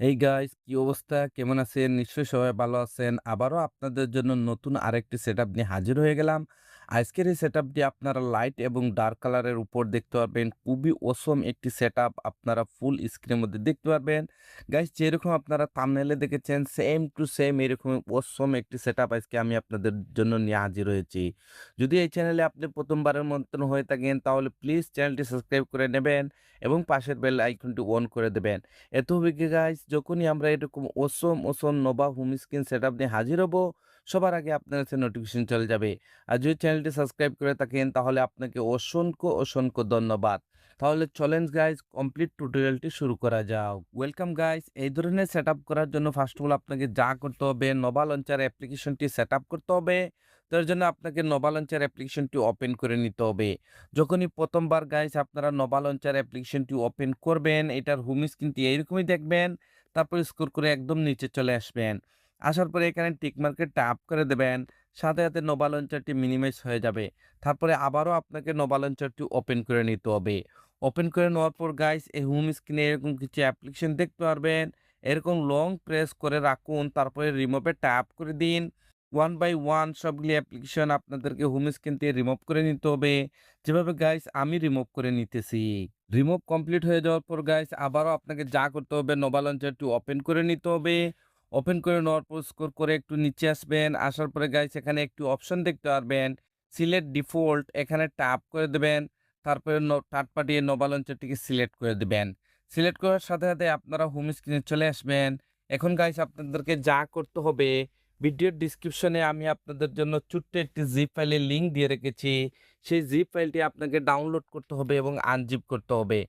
এই গাইস কি অবস্থা? কেমন আছেন? নিশ্চয়ই সবাই ভালো আছেন। আবারও আপনাদের জন্য নতুন আরেকটি সেটআপ নিয়ে হাজির হয়ে গেলাম। আজকের এই সেটআপটি আপনারা লাইট এবং ডার্ক কালারের উপর দেখতে পারবেন। খুবই অসম একটি সেটআপ আপনারা ফুল স্ক্রিনের মধ্যে দেখতে পারবেন। গাইস যেরকম আপনারা থাম্বনেইলে দেখেছেন সেম টু সেম এরকম অসম একটি সেটআপ আজকে আমি আপনাদের জন্য নিয়ে হাজির হয়েছি। যদি এই চ্যানেলে আপনি প্রথমবারের মতন হয়ে থাকেন তাহলে প্লিজ চ্যানেলটি সাবস্ক্রাইব করে নেবেন এবং পাশের বেল আইকনটি অন করে দেবেন। এত হবে কি গাইস যখনই আমরা এরকম অসম নোভা হোম স্ক্রিন সেটআপ নিয়ে হাজির হব, সবার আগে আপনার কাছে নোটিফিকেশন চলে যাবে। আর যদি চ্যানেলটি সাবস্ক্রাইব করে থাকেন তাহলে আপনাকে অসংখ্য ধন্যবাদ। তাহলে চলেন গাইস কমপ্লিট টিউটোরিয়ালটি শুরু করা যাক। ওয়েলকাম গাইস, এই ধরনের সেটআপ করার জন্য ফার্স্ট অফ অল আপনাকে যা করতে হবে নোভা লঞ্চার অ্যাপ্লিকেশনটি সেটআপ করতে হবে। তার জন্য আপনাকে নোভা লঞ্চার অ্যাপ্লিকেশনটি ওপেন করে নিতে হবে। যখনই প্রথমবার গাইস আপনারা নোভা লঞ্চার অ্যাপ্লিকেশনটি ওপেন করবেন, এটার হোম স্ক্রিনটি এইরকমই দেখবেন। তারপর স্ক্রল করে একদম নিচে চলে আসবেন। আসার পরে এখানে টিক মার্কে ট্যাপ করে দেবেন। সাথে নোভা লঞ্চারটি মিনিমাইজ হয়ে যাবে। তারপরে আবারও আপনাকে নোভা লঞ্চারটি ওপেন করে নিতে হবে। ওপেন করে নেওয়ার পর গাইস এই হোম স্ক্রিনে এরকম কিছু অ্যাপ্লিকেশন দেখতে পারবেন। এরকম লং প্রেস করে রাখুন, তারপরে রিমুভে ট্যাপ করে দিন। ওয়ান বাই ওয়ান সবগুলি অ্যাপ্লিকেশন আপনাদেরকে হোম স্ক্রিন থেকে রিমুভ করে নিতে হবে। যেভাবে গাইস আমি রিমুভ করে নিতেছি। রিমুভ কমপ্লিট হয়ে যাওয়ার পর গাইস আবারও আপনাকে যা করতে হবে নোভা লঞ্চারটি ওপেন করে নিতে হবে। ওপেন করে নেওয়ার পর স্ক্রল করে একটু নিচে আসবেন। আসার পরে গাইস এখানে একটু অপশন দেখতে পারবেন। সিলেক্ট ডিফল্ট এখানে ট্যাপ করে দেবেন। তারপরে থার্ড পার্টি নোভা লঞ্চারটিকে সিলেক্ট করে দিবেন। সিলেক্ট করার সাথে আপনারা হোম স্ক্রিনে চলে আসবেন। এখন গাইস আপনাদেরকে যা করতে হবে, ভিডিওর ডেসক্রিপশনে আমি আপনাদের জন্য ছোট্ট একটি জিপ ফাইলের লিংক দিয়ে রেখেছি। সেই জিপ ফাইলটি আপনাকে ডাউনলোড করতে হবে এবং আনজিপ করতে হবে।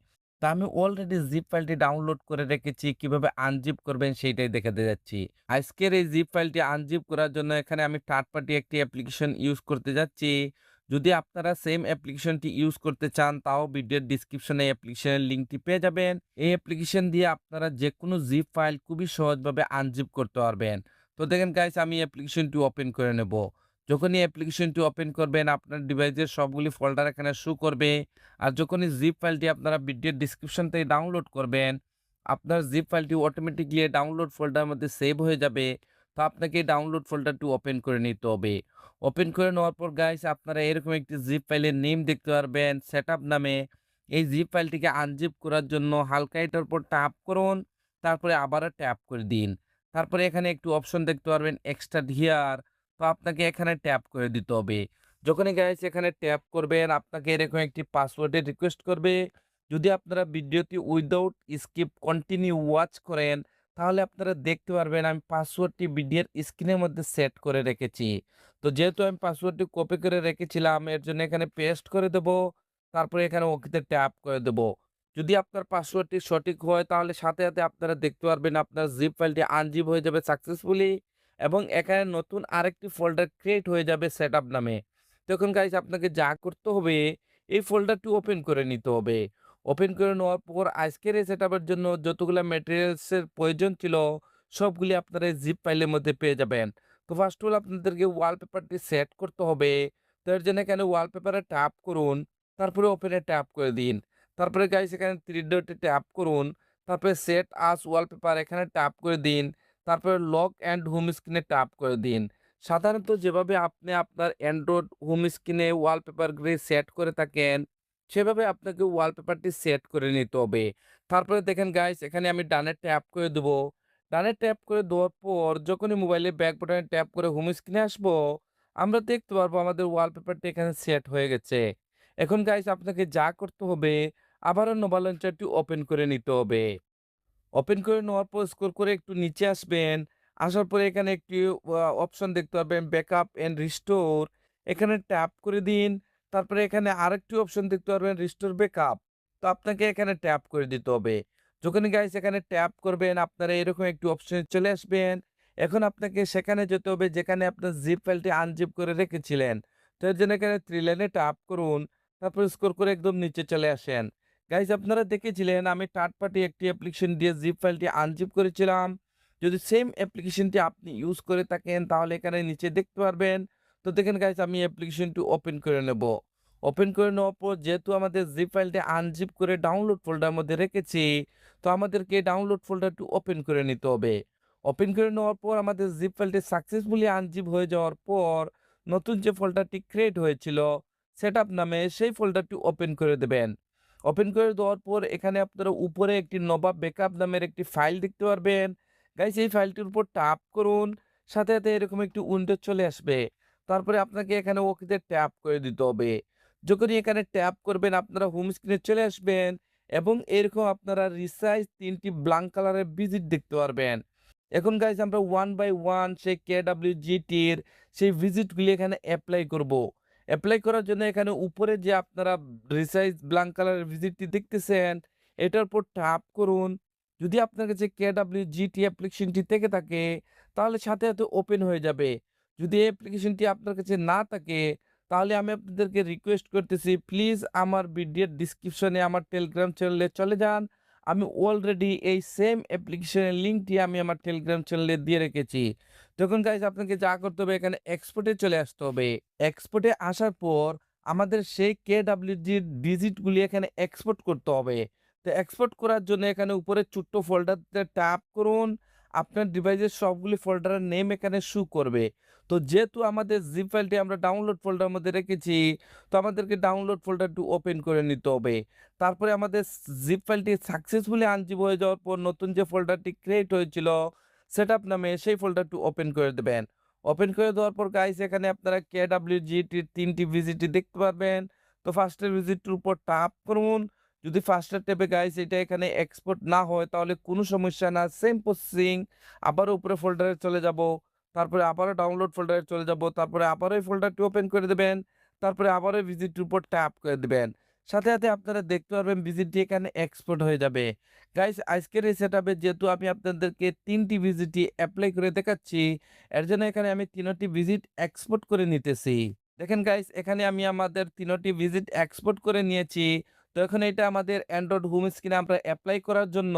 তা আমি অলরেডি জিপ ফাইলটি ডাউনলোড করে রেখেছি। কিভাবে আনজিপ করবেন সেইটাই দেখাতে যাচ্ছি। আজকের এই জিপ ফাইলটি আনজিপ করার জন্য এখানে আমি থার্ড পার্টি একটি অ্যাপ্লিকেশন ইউজ করতে যাচ্ছি। যদি আপনারা সেম অ্যাপ্লিকেশনটি ইউজ করতে চান তাও ভিডিওর ডেসক্রিপশনে অ্যাপ্লিকেশনের লিংকটি পেয়ে যাবেন। এই অ্যাপ্লিকেশন দিয়ে আপনারা যেকোনো জিপ ফাইল খুবই সহজভাবে আনজিপ করতে পারবেন। তো দেখেন গাইস আমি অ্যাপ্লিকেশনটি ওপেন করে নেব। যখনই অ্যাপ্লিকেশনটি ওপেন করবেন আপনার ডিভাইসের সবগুলি ফোল্ডার এখানে শো করবে। আর যখনই জিপ ফাইলটি আপনারা ভিডিওর ডেসক্রিপশন থেকে ডাউনলোড করবেন, আপনার জিপ ফাইলটি অটোমেটিক্যালি ডাউনলোড ফোল্ডারের মধ্যে সেভ হয়ে যাবে। তো আপনাকে এই ডাউনলোড ফোল্ডারটি ওপেন করে নিতে হবে। ওপেন করে নেওয়ার পর গাইস আপনারা এরকম একটি জিপ ফাইলের নেম দেখতে পারবেন সেটআপ নামে। এই জিপ ফাইলটিকে আনজিপ করার জন্য হালকা এটার উপর ট্যাপ করুন, তারপরে আবারও ট্যাপ করে দিন। তারপরে এখানে একটু অপশন দেখতে পারবেন এক্সট্রাক্ট হিয়ার। তো আপনাকে এখানে ট্যাপ করে দিতে হবে। যখনই গাইস এখানে ট্যাপ করবেন আপনাকে এরকম একটি পাসওয়ার্ডের রিকোয়েস্ট করবে। যদি আপনারা ভিডিওটি উইদাউট স্কিপ কন্টিনিউ ওয়াচ করেন তাহলে আপনারা দেখতে পারবেন আমি পাসওয়ার্ডটি ভিডিওর স্ক্রিনের মধ্যে সেট করে রেখেছি। তো যেহেতু আমি পাসওয়ার্ডটি কপি করে রেখেছিলাম এর জন্য এখানে পেস্ট করে দেব। তারপরে এখানে ওকেতে ট্যাপ করে দেব। যদি আপনার পাসওয়ার্ডটি সঠিক হয় তাহলে সাথে আপনারা দেখতে পারবেন আপনার জিপ ফাইলটি আনজিপ হয়ে যাবে সাকসেসফুলি এবং এখানে নতুন আরেকটি ফোল্ডার ক্রিয়েট হয়ে যাবে সেটআপ নামে। তখন গাইস আপনাকে যা করতে হবে এই ফোল্ডারটি ওপেন করে নিতে হবে। ওপেন করে নেওয়ার পর আজকের এই সেটআপের জন্য যতগুলা ম্যাটেরিয়ালস এর প্রয়োজন ছিল সবগুলি আপনারা এই জিপ ফাইলের মধ্যে পেয়ে যাবেন। তো ফার্স্ট অফ অল আপনাদেরকে ওয়ালপেপারটি সেট করতে হবে। তো এর জন্য এখানে ওয়ালপেপারে ট্যাপ করুন, তারপরে ওপেনে ট্যাপ করে দিন। তারপরে গাইস এখানে থ্রি ডটে ট্যাপ করুন, তারপরে সেট আস ওয়ালপেপার এখানে ট্যাপ করে দিন। তারপরে লক অ্যান্ড হোম স্ক্রিনে ট্যাপ করে দিন। সাধারণত যেভাবে আপনি আপনার অ্যান্ড্রয়েড হোম স্ক্রিনে ওয়ালপেপারগুলি সেট করে থাকেন, সেভাবে আপনাকে ওয়ালপেপারটি সেট করে নিতে হবে। তারপরে দেখেন গাইস এখানে আমি ডানে ট্যাপ করে দেবো। ডানে ট্যাপ করে দেওয়ার পর যখনই মোবাইলের ব্যাক বাটনে ট্যাপ করে হোম স্ক্রিনে আসবো, আমরা দেখতে পারবো আমাদের ওয়ালপেপারটি এখানে সেট হয়ে গেছে। এখন গাইস আপনাকে যা করতে হবে আবারও নোভা লঞ্চারটি ওপেন করে নিতে হবে। ওপেন করে নেওয়ার পর স্ক্রল করে একটু নিচে আসবেন। আসার পরে এখানে একটি অপশন দেখতে পারবেন ব্যাকআপ এন্ড রিস্টোর। এখানে ট্যাপ করে দিন। তারপরে এখানে আরেকটি অপশন দেখতে পারবেন রিস্টোর ব্যাকআপ। তো আপনাকে এখানে ট্যাপ করে দিতে হবে। যখনই গাইস এখানে ট্যাপ করবেন আপনারা এরকম একটি অপশনে চলে আসবেন। এখন আপনাকে সেখানে যেতে হবে যেখানে আপনার জিপ ফাইলটি আনজিপ করে রেখেছিলেন। তো এর জন্য এখানে 3 লাইনে ট্যাপ করুন। তারপর স্ক্রল করে একদম নিচে চলে আসেন। গাইজ আপনারা দেখেছিলেন আমি থার্ড পার্টি একটি অ্যাপ্লিকেশন দিয়ে জিপ ফাইলটি আনজিপ করেছিলাম। যদি সেম অ্যাপ্লিকেশনটি আপনি ইউজ করে থাকেন তাহলে এখানে নিচে দেখতে পারবেন। তো দেখেন গাইজ আমি অ্যাপ্লিকেশনটি ওপেন করে নেব। ওপেন করে নেওয়ার পর যেহেতু আমাদের জিপ ফাইলটি আনজিপ করে ডাউনলোড ফোল্ডার মধ্যে রেখেছি, তো আমাদেরকে ডাউনলোড ফোল্ডারটি ওপেন করে নিতে হবে। ওপেন করে নেওয়ার পর আমাদের জিপ ফাইলটি সাকসেসফুলি আনজিপ হয়ে যাওয়ার পর নতুন যে ফোল্ডারটি ক্রিয়েট হয়েছিল সেটআপ নামে সেই ফোল্ডারটি ওপেন করে দেবেন। ওপেন করে দেওয়ার পর এখানে আপনারা উপরে একটি নবাব ব্যাকআপ নামের একটি ফাইল দেখতে পারবেন। গাইস এই ফাইলটির উপর ট্যাপ করুন, সাথে, সাথে এরকম একটি উইন্ডো চলে আসবে। তারপরে আপনাকে এখানে ওকেতে ট্যাপ করে দিতে হবে। যখনই এখানে ট্যাপ করবেন আপনারা হোম স্ক্রিনে চলে আসবেন এবং এরকম আপনারা রিসাইজ ৩ টি ব্ল্যাঙ্ক কালারের ভিজিট দেখতে পারবেন। এখন গাইস আমরা 1 বাই 1 সেই KWGT-র সেই ভিজিটগুলি এখানে এপ্লাই করব। এপ্লাই করার জন্য এখানে উপরে যে আপনারা রিসাইজ ব্ল্যাঙ্ক কালারের ভিজিটটি দেখতেছেন, এটার উপর ট্যাপ করুন। যদি আপনার কাছে KWGT অ্যাপ্লিকেশনটি থেকে থাকে তাহলে সাথে, সাথে ওপেন হয়ে যাবে। যদি এই অ্যাপ্লিকেশনটি আপনার কাছে না থাকে তাহলে আমি আপনাদেরকে রিকোয়েস্ট করতেছি প্লিজ আমার ভিডিওর ডেসক্রিপশনে আমার টেলিগ্রাম চ্যানেলে চলে যান। আমি অলরেডি এই সেম অ্যাপ্লিকেশনের লিঙ্কটি আমি আমার টেলিগ্রাম চ্যানেলে দিয়ে রেখেছি। তখন গাইস আপনাকে যা করতে হবে এখানে এক্সপোর্টে চলে আসতে হবে। এক্সপোর্টে আসার পর আমাদের সেই KWGর ডিজিটগুলি এখানে এক্সপোর্ট করতে হবে। তো এক্সপোর্ট করার জন্য এখানে উপরে ছোট্ট ফোল্ডারতে ট্যাপ করুন। আপনার ডিভাইসের সবগুলি ফোল্ডারের নেম এখানে শো করবে। তো যেহেতু আমাদের জিপ ফাইলটি আমরা ডাউনলোড ফোল্ডার মধ্যে রেখেছি, তো আমাদেরকে ডাউনলোড ফোল্ডারটি ওপেন করে নিতে হবে। তারপরে আমাদের জিপ ফাইলটি সাকসেসফুলি আনজিপ হয়ে যাওয়ার পর নতুন যে ফোল্ডারটি ক্রিয়েট হয়েছিল সেটআপ নামে সেই ফোল্ডারটি ওপেন করে দেবেন। ওপেন করে দেওয়ার পর গাইস এখানে আপনারা KWGT-র ৩ টি ভিজিটই দেখতে পারবেন। তো ফার্স্টের ভিজিটটির উপর ট্যাপ করুন। যদি ফার্স্টের ট্যাপে গাইস এটা এখানে এক্সপোর্ট না হয় তাহলে কোনো সমস্যা না, সেম প্রসেসিং আবারও উপরে ফোল্ডারে চলে যাব। তারপরে আবারও ডাউনলোড ফোল্ডারে চলে যাব। তারপরে আবারও এই ফোল্ডারটি ওপেন করে দেবেন। তারপরে আবারও ভিজিটটির উপর ট্যাপ করে দিবেন। সাথে, সাথে আপনারা দেখতে পারবেন ভিজিটটি এখানে এক্সপোর্ট হয়ে যাবে। গাইস আজকের এই সেটআপে যেহেতু আমি আপনাদেরকে ৩ টি ভিজিটই এপ্লাই করে দেখাচ্ছি, এর জন্য এখানে আমি ৩ টি ভিজিট এক্সপোর্ট করে নিতেছি। দেখেন গাইস এখানে আমি আমাদের ৩ টি ভিজিট এক্সপোর্ট করে নিয়েছি। তো এখন এটা আমাদের অ্যান্ড্রয়েড হোম স্ক্রিনে আমরা এপ্লাই করার জন্য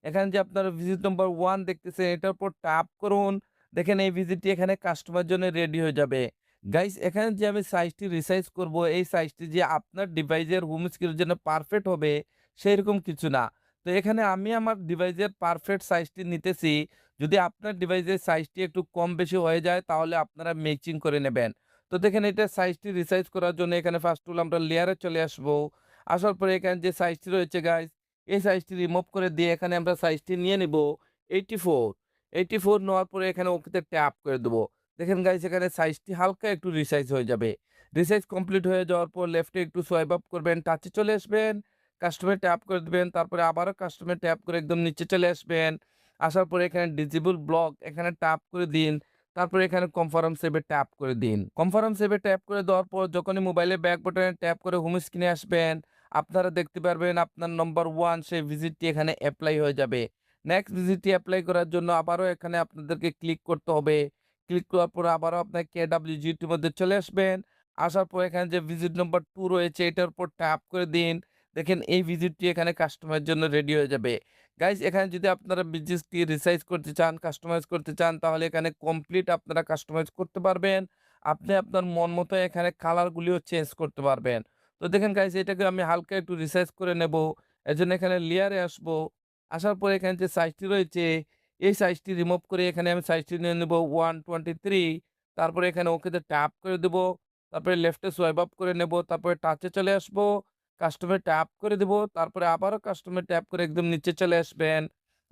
এখানে যে আপনারা ভিজিট নম্বর 1 দেখতেছেন এটার উপর ট্যাপ করুন। দেখেন এই ভিজিটটি এখানে কাস্টমার জন্য রেডি হয়ে যাবে। গাইস এখানে যে আমি সাইজটি রিসাইজ করব এই সাইজটি যে আপনার ডিভাইসের হোম স্ক্রিনের জন্য পারফেক্ট হবে সেইরকম কিছু না। তো এখানে আমি আমার ডিভাইসের পারফেক্ট সাইজটি নিতেছি। যদি আপনার ডিভাইসের সাইজটি একটু কম বেশি হয়ে যায় তাহলে আপনারা ম্যাচিং করে নেবেন। তো দেখেন এটা সাইজটি রিসাইজ করার জন্য এখানে ফার্স্ট হলো আমরা লেয়ারে চলে আসবো। আসার পরে এখানে যে সাইজটি রয়েছে গাইস এই সাইজটি রিমুভ করে দিয়ে এখানে আমরা সাইজটি নিয়ে নিব 84। 84 নেওয়ার পরে এখানে ওকেতে ট্যাপ করে দেবো। দেখেন গাইস এখানে সাইজটি হালকা একটু রিসাইজ হয়ে যাবে। রিসাইজ কমপ্লিট হয়ে যাওয়ার পর লেফটে একটু সোয়াইপ আপ করবেন, টাচে চলে আসবেন, কাস্টমে ট্যাপ করে দিবেন, তারপরে আবারও কাস্টমে ট্যাপ করে একদম নিচে চলে আসবেন। আসার পরে এখানে ডিসেবল ব্লক এখানে ট্যাপ করে দিন। তারপরে এখানে কনফার্ম সেভে ট্যাপ করে দিন। কনফার্ম সেভে ট্যাপ করে দেওয়ার পর যখনই মোবাইলের ব্যাক বাটনে ট্যাপ করে হোম স্ক্রিনে আসবেন, আপনারা দেখতে পারবেন আপনার নম্বর 1 সেই ভিজিটটি এখানে এপ্লাই হয়ে যাবে। নেক্সট ভিজিটটি এপ্লাই করার জন্য আবারও এখানে আপনাদেরকে ক্লিক করতে হবে। ক্লিক করার পর আবারও আপনার KWGT-র মধ্যে চলে আসবেন। আসার পর এখানে যে ভিজিট নম্বর 2 রয়েছে এটার উপর ট্যাপ করে দিন। দেখেন এই ভিজিটটি এখানে কাস্টমারের জন্য রেডি হয়ে যাবে। গাইস এখানে যদি আপনারা ভিজিটটি রিসাইজ করতে চান, কাস্টমাইজ করতে চান তাহলে এখানে কমপ্লিট আপনারা কাস্টমাইজ করতে পারবেন। আপনি আপনার মন মতো এখানে কালারগুলিও চেঞ্জ করতে পারবেন। তো দেখেন গাইস এটাকে আমি হালকা একটু রিসাইজ করে নেব। এজন্য এখানে লেয়ারে আসবো। আসার পরে এখানে যে সাইজটি রয়েছে এই সাইজটি রিমুভ করে এখানে আমি সাইজটি নিয়ে নেব 123। তারপরে এখানে ওকেতে ট্যাপ করে দেব। তারপরে লেফটে সোয়াইপ আপ করে নেব। তারপরে টাচে চলে আসবো। কাস্টমে ট্যাপ করে দেব। তারপরে আবারও কাস্টমে ট্যাপ করে একদম নিচে চলে আসবেন।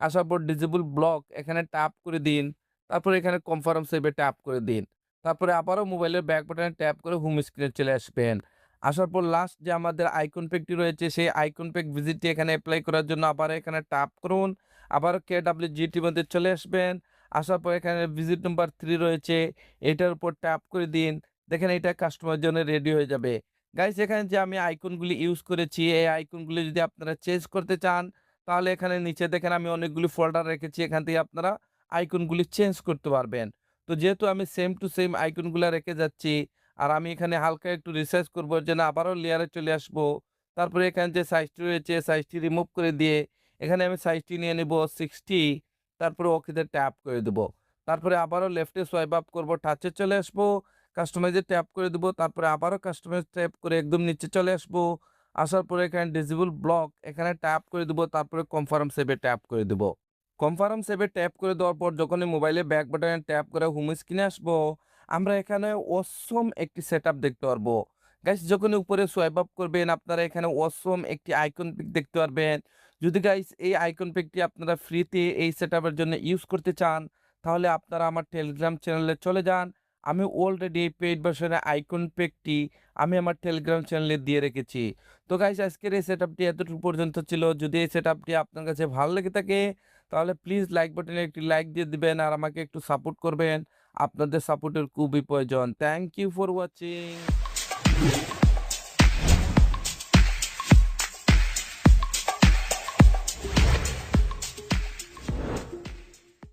আসার পর ডিসেবল ব্লক এখানে ট্যাপ করে দিন। তারপরে এখানে কনফার্ম সেভে ট্যাপ করে দিন। তারপরে আবারও মোবাইলের ব্যাক বাটনে ট্যাপ করে হোম স্ক্রিনে চলে আসবেন। আসার পর লাস্ট যে আমাদের আইকন প্যাকটি রয়েছে সেই আইকন প্যাক ভিজিটটি এখানে এপ্লাই করার জন্য আবার এখানে ট্যাপ করুন। আবারও KWGT-র মধ্যে চলে আসবেন। আসার পর এখানে ভিজিট নাম্বার 3 রয়েছে এটার উপর ট্যাপ করে দিন। দেখেন এটা কাস্টমারের জন্য রেডি হয়ে যাবে। গাইস এখানে যে আমি আইকনগুলি ইউজ করেছি এই আইকনগুলি যদি আপনারা চেঞ্জ করতে চান তাহলে এখানে নিচে দেখেন আমি অনেকগুলি ফোল্ডার রেখেছি এখান থেকে আপনারা আইকনগুলি চেঞ্জ করতে পারবেন। তো যেহেতু আমি সেম টু সেম আইকনগুলা রেখে যাচ্ছি আর আমি এখানে হালকা একটু রিসার্চ করব এর জন্য আবারও লেয়ারে চলে আসবো। তারপরে এখানে যে সাইজটি রয়েছে সাইজটি রিমুভ করে দিয়ে এখানে আমি সাইজটি নিয়ে নেব 60। তারপরে ওকেতে ট্যাপ করে দেব। তারপরে আবারও লেফটে সোয়াইপ আপ করব, টাচে চলে আসবো। কাস্টমাইজে ট্যাপ করে দিব। তারপরে আবারও কাস্টমাইজ ট্যাপ করে একদম নিচে চলে আসবো। আসার পরে এখানে ডিসেবল ব্লক এখানে ট্যাপ করে দিব। তারপরে কনফার্ম সেভ এ ট্যাপ করে দিব। কনফার্ম সেভ এ ট্যাপ করে দেওয়ার পর যখনই মোবাইলে ব্যাক বাটনে ট্যাপ করে হোম স্ক্রিনে আসবো, আমরা এখানে অসম একটি সেটআপ দেখতে পারবো। গাইস যখনই উপরে সোয়াইপ আপ করবেন আপনারা এখানে অসম একটি আইকন পিক দেখতে পারবেন। যদি গাইস এই আইকন পিকটি আপনারা ফ্রিতে এই সেটআপের জন্য ইউজ করতে চান, তাহলে আপনারা আমার টেলিগ্রাম চ্যানেলে চলে যান। আমি অলরেডি এই পেইড ভার্সনের আইকন পিকটি আমি আমার টেলিগ্রাম চ্যানেলে দিয়ে রেখেছি। তো গাইস আজকের এই সেটআপটি এতটুকু পর্যন্ত ছিল। যদি এই সেটআপটি আপনার কাছে ভালো লেগে থাকে তাহলে প্লিজ লাইক বাটনে একটি লাইক দিয়ে দিবেন আর আমাকে একটু সাপোর্ট করবেন। আপনাদের সাপোর্টের খুবই প্রয়োজন। Thank you for watching.